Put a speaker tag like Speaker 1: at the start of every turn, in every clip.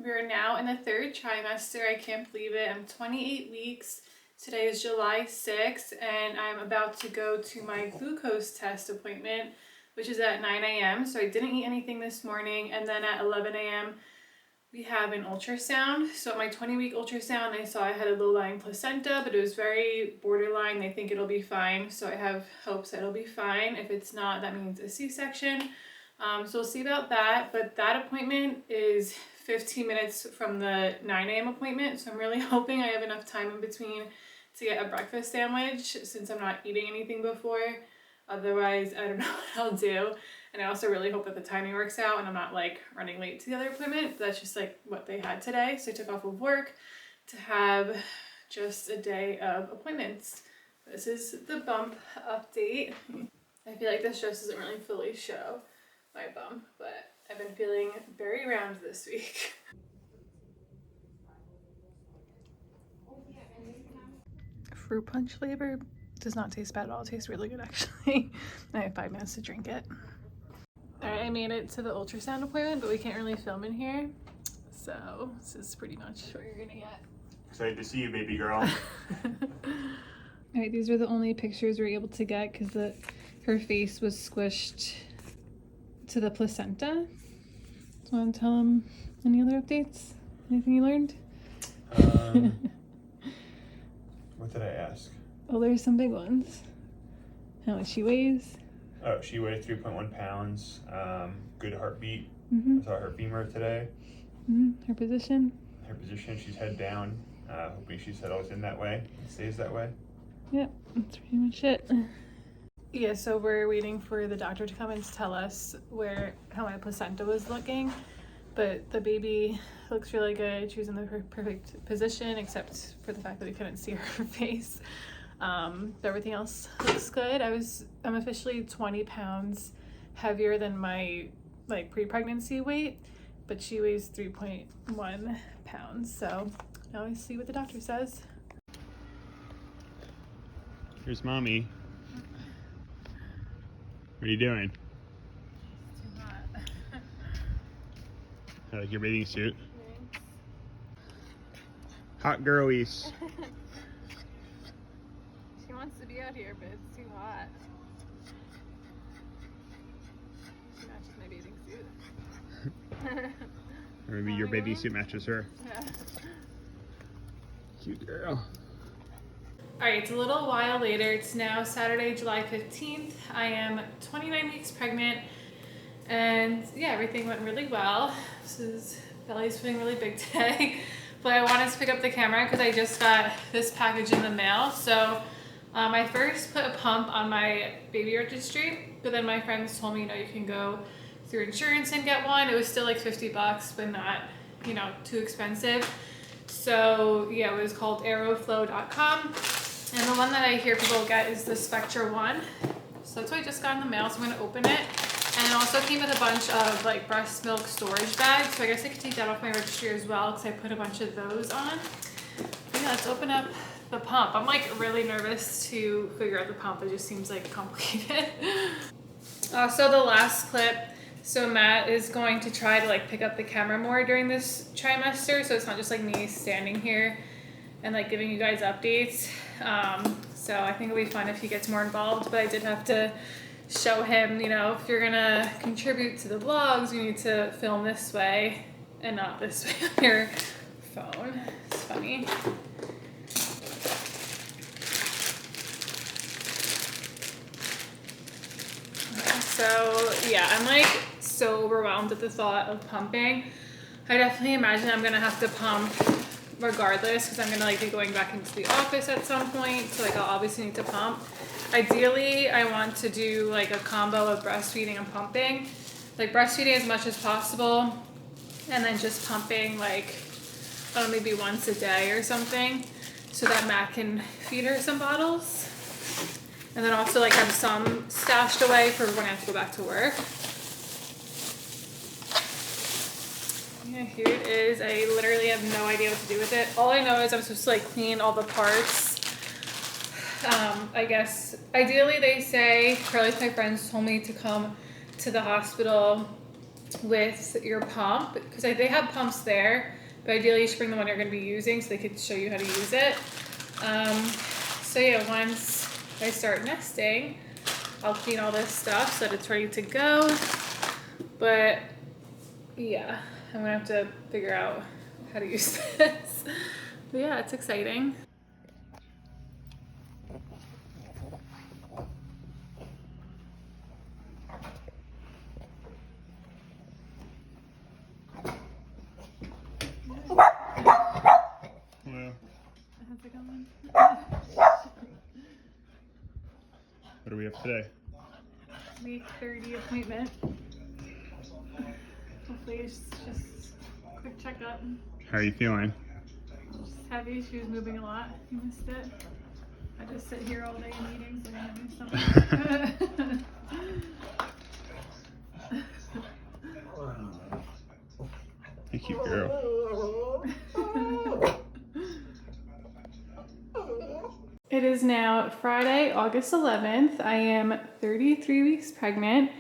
Speaker 1: We are now in the third trimester. I can't believe it. I'm 28 weeks. Today is July 6th, and I'm about to go to my glucose test appointment, which is at 9 a.m. So I didn't eat anything this morning, and then at 11 a.m. we have an ultrasound. So at my 20-week ultrasound, I saw I had a low-lying placenta, but it was very borderline. They think it'll be fine, so I have hopes that it'll be fine. If it's not, that means a C-section. So we'll see about that, but that appointment is 15 minutes from the 9 a.m. appointment, so I'm really hoping I have enough time in between to get a breakfast sandwich since I'm not eating anything before. Otherwise, I don't know what I'll do. And I also really hope that the timing works out and I'm not like running late to the other appointment. That's just like what they had today. So I took off of work to have just a day of appointments. This is the bump update. I feel like this dress doesn't really fully show my bump, but I've been feeling very round this week. Fruit punch flavor does not taste bad at all. It tastes really good actually. I have 5 minutes to drink it. Alright, I made it to the ultrasound appointment, but we can't really film in here. So this is pretty much what you're gonna get.
Speaker 2: Excited to see you, baby girl.
Speaker 1: Alright, these are the only pictures we're able to get because her face was squished to the placenta. Do you want to tell them any other updates? Anything you learned?
Speaker 2: What did I ask?
Speaker 1: Oh, there's some big ones. How much she weighs?
Speaker 2: Oh, she weighed 3.1 pounds. Good heartbeat.
Speaker 1: Mm-hmm.
Speaker 2: I saw her femur today.
Speaker 1: Mm-hmm. Her position?
Speaker 2: Her position, she's head down. Hoping she settles in that way. Stays that way.
Speaker 1: Yep, that's pretty much it. Yeah, so we're waiting for the doctor to come and tell us how my placenta was looking. But the baby looks really good. She was in the perfect position, except for the fact that we couldn't see her face. But everything else looks good. I'm officially 20 pounds heavier than my pre-pregnancy weight, but she weighs 3.1 pounds. So now we see what the doctor says.
Speaker 2: Here's mommy. What are you doing?
Speaker 1: It's too hot.
Speaker 2: I like your bathing suit.
Speaker 1: Thanks.
Speaker 2: Hot girlies.
Speaker 1: She wants to be out here, but it's too hot. She matches my bathing suit.
Speaker 2: Or maybe your bathing suit matches her.
Speaker 1: Yeah.
Speaker 2: Cute girl.
Speaker 1: Alright, it's a little while later. It's now Saturday, July 15th. I am 29 weeks pregnant, and yeah, everything went really well. Belly's feeling really big today, but I wanted to pick up the camera because I just got this package in the mail. So I first put a pump on my baby registry, but then my friends told me, you can go through insurance and get one. It was still like $50, but not, too expensive. So yeah, it was called aeroflow.com. And the one that I hear people get is the Spectra one. So that's what I just got in the mail, so I'm gonna open it. And it also came with a bunch of breast milk storage bags. So I guess I could take that off my registry as well because I put a bunch of those on. But yeah, let's open up the pump. I'm really nervous to figure out the pump. It just seems complicated. Also the last clip. So Matt is going to try to pick up the camera more during this trimester. So it's not just me standing here and giving you guys updates. So I think it'll be fun if he gets more involved, but I did have to show him, if you're gonna contribute to the vlogs, you need to film this way and not this way on your phone. It's funny. So yeah, I'm so overwhelmed at the thought of pumping. I definitely imagine I'm gonna have to pump regardless because I'm gonna be going back into the office at some point, so I'll obviously need to pump. Ideally I want to do a combo of breastfeeding and pumping, breastfeeding as much as possible and then just pumping maybe once a day or something so that Matt can feed her some bottles, and then also have some stashed away for when I have to go back to work. Yeah, here it is. I literally have no idea what to do with it. All I know is I'm supposed to clean all the parts. I guess ideally they say, or at least my friends told me to come to the hospital with your pump, because they have pumps there, but ideally you should bring the one you're going to be using so they could show you how to use it. So yeah, once I start nesting, I'll clean all this stuff so that it's ready to go. But yeah, I'm gonna have to figure out how to use this. But yeah, it's exciting.
Speaker 2: Hello.
Speaker 1: How's it going?
Speaker 2: What do we have today?
Speaker 1: Week 30 appointment. Hopefully it's just a quick checkup.
Speaker 2: How are you feeling?
Speaker 1: Just heavy, she was moving a lot. You missed it. I just sit here all day in meetings and I have do something.
Speaker 2: You cute girl.
Speaker 1: It is now Friday, August 11th. I am 33 weeks pregnant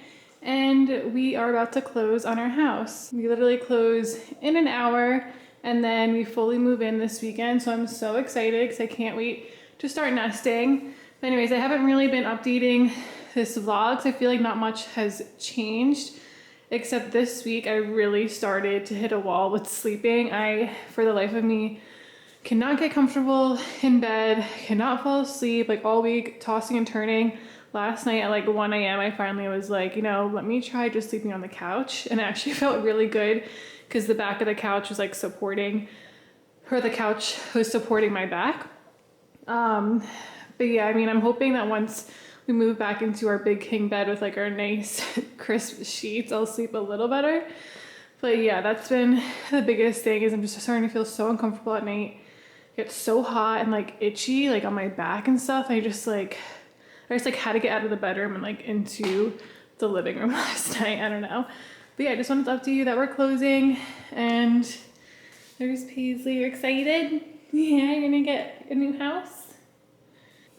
Speaker 1: and we are about to close on our house. We literally close in an hour and then we fully move in this weekend. So I'm so excited because I can't wait to start nesting. But anyways, I haven't really been updating this vlog, so I feel like not much has changed. Except this week, I really started to hit a wall with sleeping. I, for the life of me, cannot get comfortable in bed, cannot fall asleep, like all week, tossing and turning. Last night at like 1 a.m., I finally was like, you know, let me try just sleeping on the couch. And it actually felt really good because the back of the couch was like supporting, or the couch was supporting my back. But yeah, I mean, I'm hoping that once we move back into our big king bed with like our nice crisp sheets, I'll sleep a little better. But yeah, that's been the biggest thing, is I'm just starting to feel so uncomfortable at night. Get so hot and like itchy, like on my back and stuff. I just had to get out of the bedroom and like into the living room last night. I don't know. But yeah, I just wanted to update you that we're closing and there's Paisley. You're excited? Yeah, you're gonna get a new house?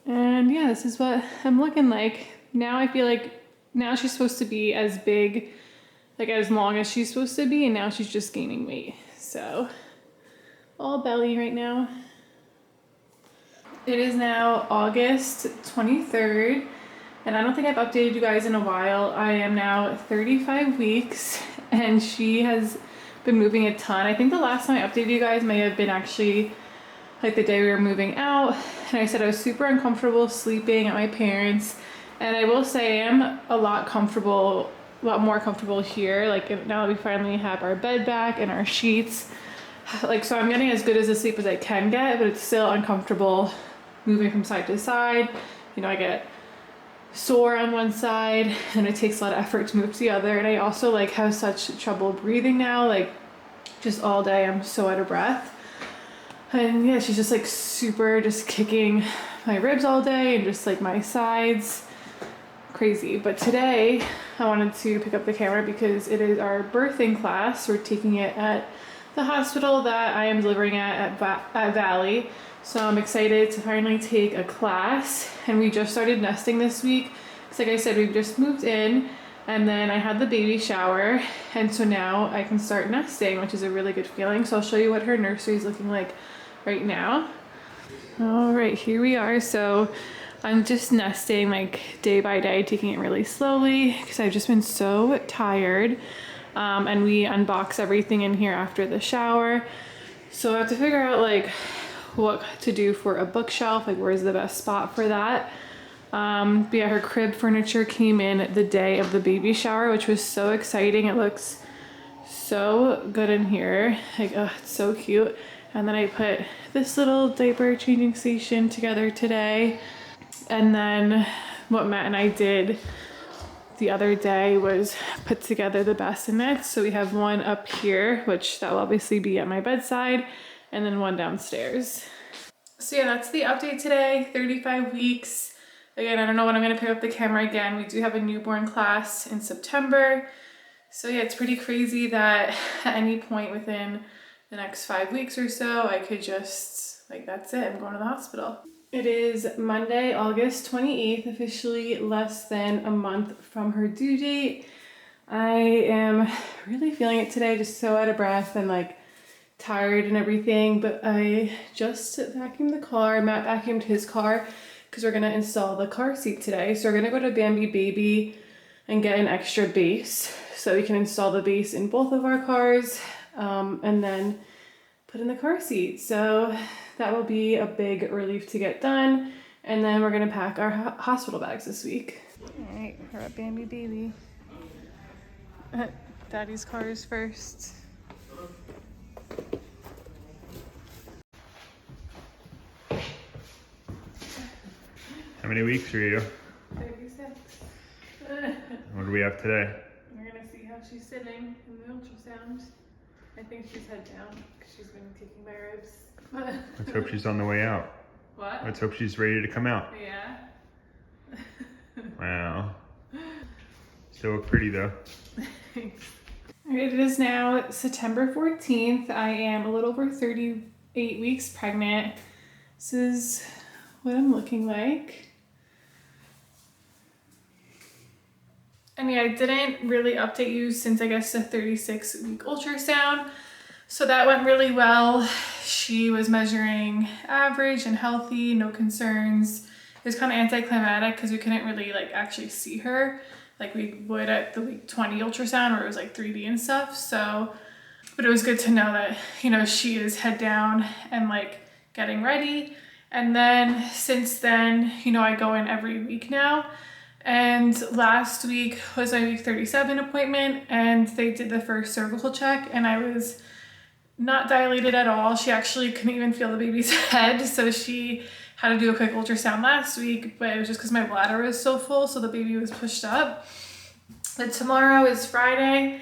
Speaker 1: And yeah, this is what I'm looking like. Now I feel like now she's supposed to be as big, like as long as she's supposed to be, and now she's just gaining weight. So all belly right now. It is now August 23rd, and I don't think I've updated you guys in a while. I am now 35 weeks, and she has been moving a ton. I think the last time I updated you guys may have been actually like the day we were moving out, and I said I was super uncomfortable sleeping at my parents', and I will say I am a lot more comfortable here, like now that we finally have our bed back and our sheets, like, so I'm getting as good as a sleep as I can get, but it's still uncomfortable moving from side to side. You know, I get sore on one side and it takes a lot of effort to move to the other, and I also like have such trouble breathing now, like just all day I'm so out of breath. And yeah, she's just like super just kicking my ribs all day and just like my sides. Crazy. But today I wanted to pick up the camera because it is our birthing class. We're taking it at the hospital that I am delivering at Valley. So I'm excited to finally take a class. And we just started nesting this week. Because like I said, we've just moved in and then I had the baby shower. And so now I can start nesting, which is a really good feeling. So I'll show you what her nursery is looking like right now. All right, here we are. So I'm just nesting like day by day, taking it really slowly because I've just been so tired. And we unbox everything in here after the shower. So I have to figure out like what to do for a bookshelf, like where's the best spot for that. But yeah, her crib furniture came in the day of the baby shower, which was so exciting. It looks so good in here. Like, oh, it's so cute. And then I put this little diaper changing station together today. And then what Matt and I did the other day was put together the bassinets. So we have one up here, which that will obviously be at my bedside, and then one downstairs. So yeah, that's the update today, 35 weeks. Again, I don't know when I'm gonna pick up the camera again. We do have a newborn class in September. So yeah, it's pretty crazy that at any point within the next 5 weeks or so, I could just, like, that's it, I'm going to the hospital. It is Monday, August 28th, officially less than a month from her due date. I am really feeling it today, just so out of breath and like tired and everything, but I just vacuumed the car. Matt vacuumed his car because we're gonna install the car seat today. So we're gonna go to Bambi Baby and get an extra base so we can install the base in both of our cars, and then put in the car seat. So that will be a big relief to get done. And then we're gonna pack our hospital bags this week. All right, we're at Bambi Baby. Daddy's car is first.
Speaker 2: How many weeks are you?
Speaker 1: 36.
Speaker 2: What do we have today?
Speaker 1: We're gonna see how she's sitting in the ultrasound. I think she's head down because she's been kicking my ribs.
Speaker 2: Let's hope she's on the way out.
Speaker 1: What?
Speaker 2: Let's hope she's ready to come out.
Speaker 1: Yeah.
Speaker 2: Wow. Still look pretty though.
Speaker 1: Thanks. Alright, it is now September 14th. I am a little over 38 weeks pregnant. This is what I'm looking like. I mean, I didn't really update you since I guess the 36-week ultrasound. So that went really well. She was measuring average and healthy, no concerns. It was kind of anticlimactic because we couldn't really like actually see her like we would at the week 20 ultrasound where it was like 3D and stuff. So, but it was good to know that, you know, she is head down and like getting ready. And then since then, you know, I go in every week now. And last week was my week 37 appointment and they did the first cervical check and I was not dilated at all. She actually couldn't even feel the baby's head. So she had to do a quick ultrasound last week, but it was just because my bladder was so full. So the baby was pushed up. But tomorrow is Friday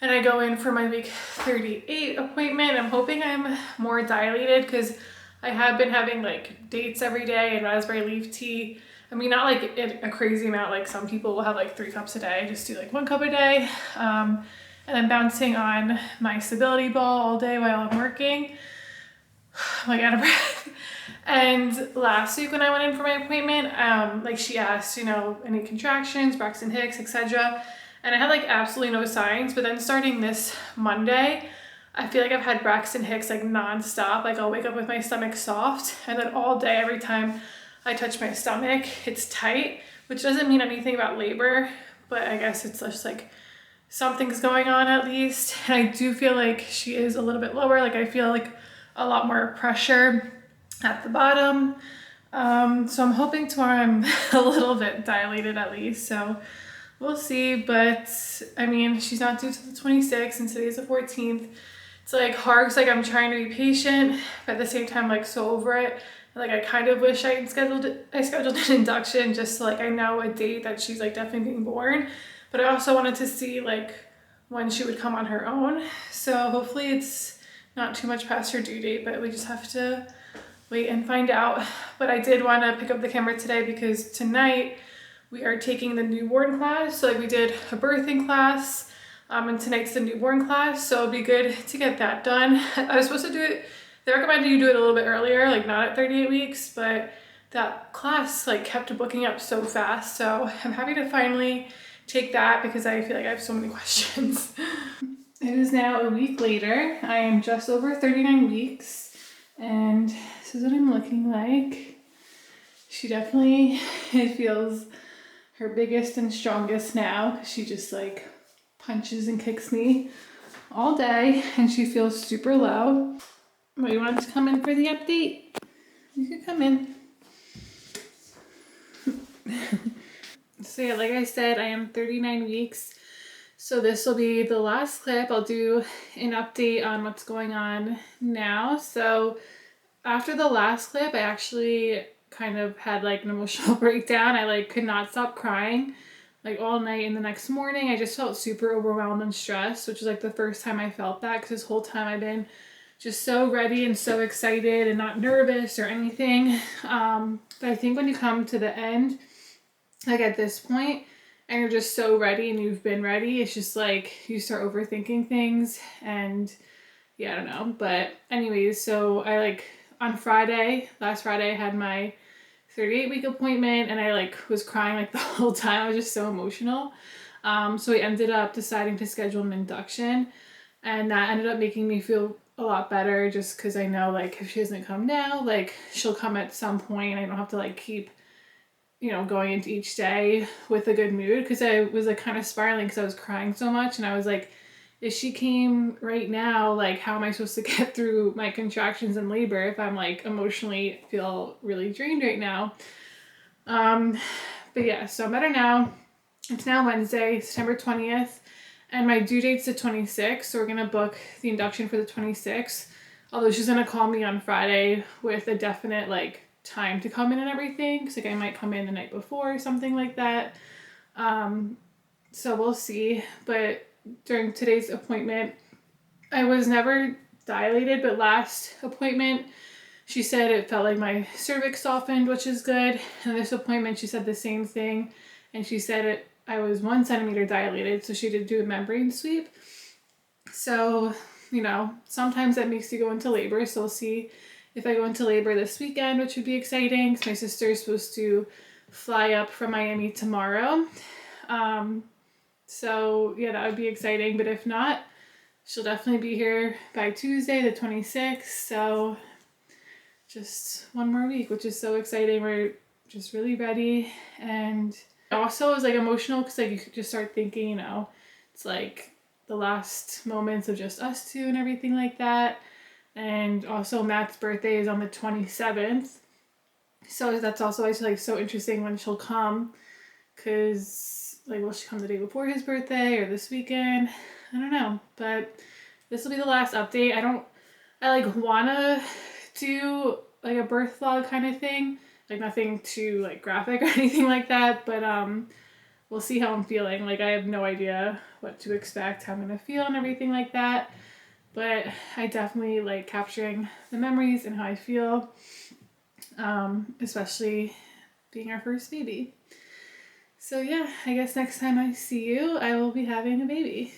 Speaker 1: and I go in for my week 38 appointment. I'm hoping I'm more dilated because I have been having like dates every day and raspberry leaf tea. I mean, not like a crazy amount, like some people will have like 3 cups a day. I just do like 1 cup a day. And I'm bouncing on my stability ball all day while I'm working. I'm like out of breath. And last week when I went in for my appointment, like she asked, you know, any contractions, Braxton Hicks, etc. And I had like absolutely no signs. But then starting this Monday, I feel like I've had Braxton Hicks like nonstop. Like I'll wake up with my stomach soft and then all day, every time I touch my stomach, it's tight, which doesn't mean anything about labor, but I guess it's just like something's going on at least. And I do feel like she is a little bit lower. Like I feel like a lot more pressure at the bottom. So I'm hoping tomorrow I'm a little bit dilated at least. So we'll see. But I mean, she's not due till the 26th and today's the 14th. It's like hard because like I'm trying to be patient, but at the same time like so over it. Like I kind of wish I scheduled an induction just so like I know a date that she's like definitely being born. But I also wanted to see like when she would come on her own. So hopefully it's not too much past her due date, but we just have to wait and find out. But I did want to pick up the camera today because tonight we are taking the newborn class. So like we did a birthing class, and tonight's the newborn class. So it'd be good to get that done. I was supposed to do it, they recommended you do it a little bit earlier, like not at 38 weeks, but that class like kept booking up so fast. So I'm happy to finally take that because I feel like I have so many questions. It is now a week later. I am just over 39 weeks and this is what I'm looking like. She definitely, it feels her biggest and strongest now because she just like punches and kicks me all day and she feels super low. Well, you wanted to come in for the update? You could come in. So yeah, like I said, I am 39 weeks. So this will be the last clip. I'll do an update on what's going on now. So after the last clip, I actually kind of had like an emotional breakdown. I like could not stop crying like all night and the next morning. I just felt super overwhelmed and stressed, which was like the first time I felt that because this whole time I've been just so ready and so excited and not nervous or anything. But I think when you come to the end, like at this point, and you're just so ready and you've been ready, it's just like you start overthinking things and yeah, I don't know. But anyways, so I like on Friday, last Friday, I had my 38-week appointment and I like was crying like the whole time. I was just so emotional. So we ended up deciding to schedule an induction, and that ended up making me feel a lot better, just because I know like if she doesn't come now, like she'll come at some point. I don't have to like keep, going into each day with a good mood, because I was like kind of spiraling because I was crying so much, and I was like, if she came right now, like how am I supposed to get through my contractions and labor if I'm like emotionally feel really drained right now? But yeah, so I'm better now. It's now Wednesday, September 20th, and my due date's the 26th, so we're gonna book the induction for the 26th. Although she's gonna call me on Friday with a definite like time to come in and everything, because like I might come in the night before or something like that. So we'll see. But during today's appointment, I was never dilated, but last appointment she said it felt like my cervix softened, which is good. And this appointment she said the same thing, and she said I was 1 centimeter dilated, so she did do a membrane sweep. So, sometimes that makes you go into labor, so we'll see if I go into labor this weekend, which would be exciting because my sister is supposed to fly up from Miami tomorrow. So yeah, that would be exciting, but if not, she'll definitely be here by Tuesday the 26th, so just one more week, which is so exciting. We're just really ready. And also it was like emotional because like you could just start thinking, it's like the last moments of just us two and everything like that. And also Matt's birthday is on the 27th, so that's also like so interesting when she'll come, because like will she come the day before his birthday or this weekend? I don't know, but this will be the last update. I like wanna do like a birth vlog kind of thing, like nothing too like graphic or anything like that, but we'll see how I'm feeling. Like I have no idea what to expect, how I'm gonna feel and everything like that, but I definitely like capturing the memories and how I feel, especially being our first baby. So yeah, I guess next time I see you I will be having a baby.